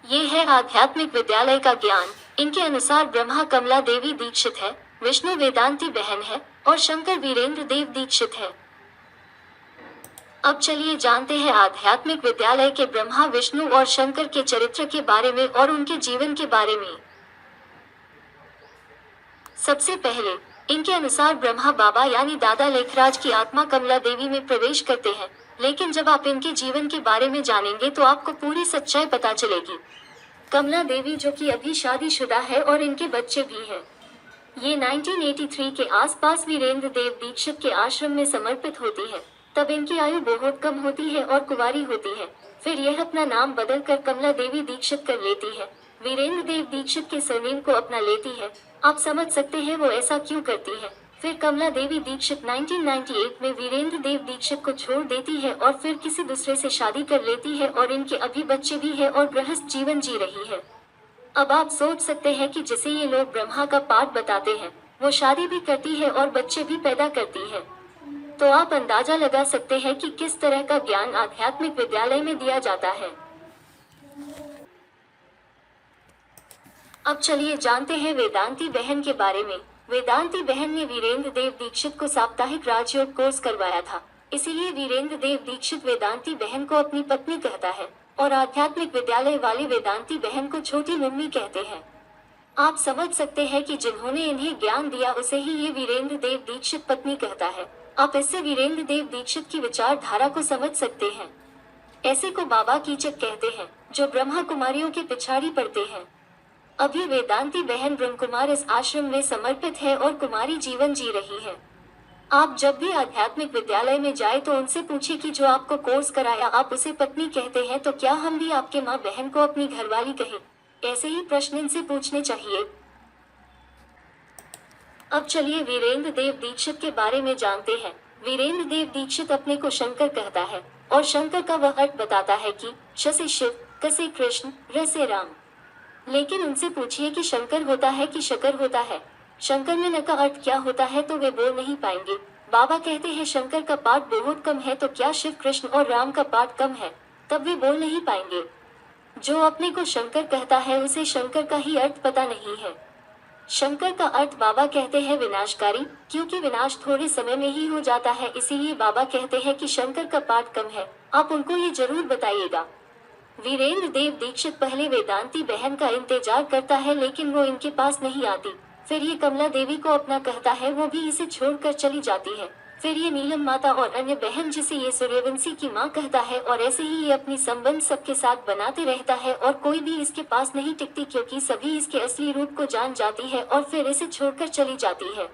ये है आध्यात्मिक विद्यालय का ज्ञान। इनके अनुसार ब्रह्मा कमला देवी दीक्षित है, विष्णु वेदांती बहन है और शंकर वीरेंद्र देव दीक्षित है। अब चलिए जानते हैं आध्यात्मिक विद्यालय के ब्रह्मा विष्णु और शंकर के चरित्र के बारे में और उनके जीवन के बारे में। सबसे पहले इनके अनुसार ब्रह्मा बाबा यानी दादा लेखराज की आत्मा कमला देवी में प्रवेश करते हैं, लेकिन जब आप इनके जीवन के बारे में जानेंगे तो आपको पूरी सच्चाई पता चलेगी। कमला देवी जो कि अभी शादीशुदा है और इनके बच्चे भी हैं। ये 1983 के आसपास वीरेंद्र देव दीक्षित के आश्रम में समर्पित होती है। तब इनकी आयु बहुत कम होती है और कुंवारी होती है। फिर यह अपना नाम बदलकर कमला देवी दीक्षित कर लेती है। वीरेंद्र देव दीक्षित के सरनेम को अपना लेती है। आप समझ सकते हैं वो ऐसा क्यों करती है। फिर कमला देवी दीक्षित 1998 में वीरेंद्र देव दीक्षित को छोड़ देती है और फिर किसी दूसरे से शादी कर लेती है और इनके अभी बच्चे भी हैं और गृहस्थ जीवन जी रही है। अब आप सोच सकते हैं कि जिसे ये लोग ब्रह्मा का पाठ बताते हैं वो शादी भी करती है और बच्चे भी पैदा करती है। तो आप अंदाजा लगा सकते हैं कि किस तरह का ज्ञान आध्यात्मिक विद्यालय में दिया जाता है। अब चलिए जानते हैं वेदांती बहन के बारे में। वेदांती बहन ने वीरेंद्र देव दीक्षित को साप्ताहिक राजयोग कोर्स करवाया था, इसीलिए वीरेंद्र देव दीक्षित वेदांती बहन को अपनी पत्नी कहता है और आध्यात्मिक विद्यालय वाली वेदांती बहन को छोटी मम्मी कहते हैं। आप समझ सकते हैं कि जिन्होंने इन्हें ज्ञान दिया उसे ही ये वीरेंद्र देव दीक्षित पत्नी कहता है। आप इससे वीरेंद्र देव दीक्षित की विचारधारा को समझ सकते हैं। ऐसे को बाबा कीचक कहते हैं जो ब्रह्मा कुमारियों के पिछाड़ी पड़ते हैं। अभी वेदांती बहन ब्रह्मकुमार इस आश्रम में समर्पित है और कुमारी जीवन जी रही है। आप जब भी आध्यात्मिक विद्यालय में जाए तो उनसे पूछिए कि जो आपको कोर्स कराया आप उसे पत्नी कहते हैं, तो क्या हम भी आपके माँ बहन को अपनी घरवाली कहें? ऐसे ही प्रश्न इनसे पूछने चाहिए। अब चलिए वीरेंद्र देव दीक्षित के बारे में जानते हैं। वीरेंद्र देव दीक्षित अपने को शंकर कहता है और शंकर का वह अर्थ बताता है कि श से शिव, क से कृष्ण, र से राम। लेकिन उनसे पूछिए कि शंकर होता है कि शकर होता है, शंकर में न का अर्थ क्या होता है, तो वे बोल नहीं पाएंगे। बाबा कहते हैं शंकर का पाठ बहुत कम है, तो क्या शिव, कृष्ण और राम का पाठ कम है? तब वे बोल नहीं पाएंगे। जो अपने को शंकर कहता है उसे शंकर का ही अर्थ पता नहीं है। शंकर का अर्थ बाबा कहते हैं विनाशकारी, क्योंकि विनाश थोड़े समय में ही हो जाता है, इसीलिए बाबा कहते हैं कि शंकर का पाठ कम है। आप उनको ये जरूर बताइएगा। वीरेंद्र देव दीक्षित पहले वेदांती बहन का इंतजार करता है, लेकिन वो इनके पास नहीं आती। फिर ये कमला देवी को अपना कहता है, वो भी इसे छोड़कर चली जाती है। फिर ये नीलम माता और अन्य बहन जिसे ये सूर्यवंशी की माँ कहता है, और ऐसे ही ये अपनी संबंध सबके साथ बनाते रहता है और कोई भी इसके पास नहीं टिकती, क्योंकि सभी इसके असली रूप को जान जाती है और फिर इसे छोड़कर चली जाती है।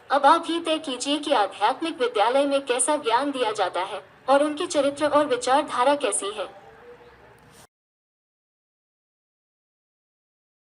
अब आप ही तय कीजिए कि आध्यात्मिक विद्यालय में कैसा ज्ञान दिया जाता है और उनके चरित्र और विचारधारा कैसी है।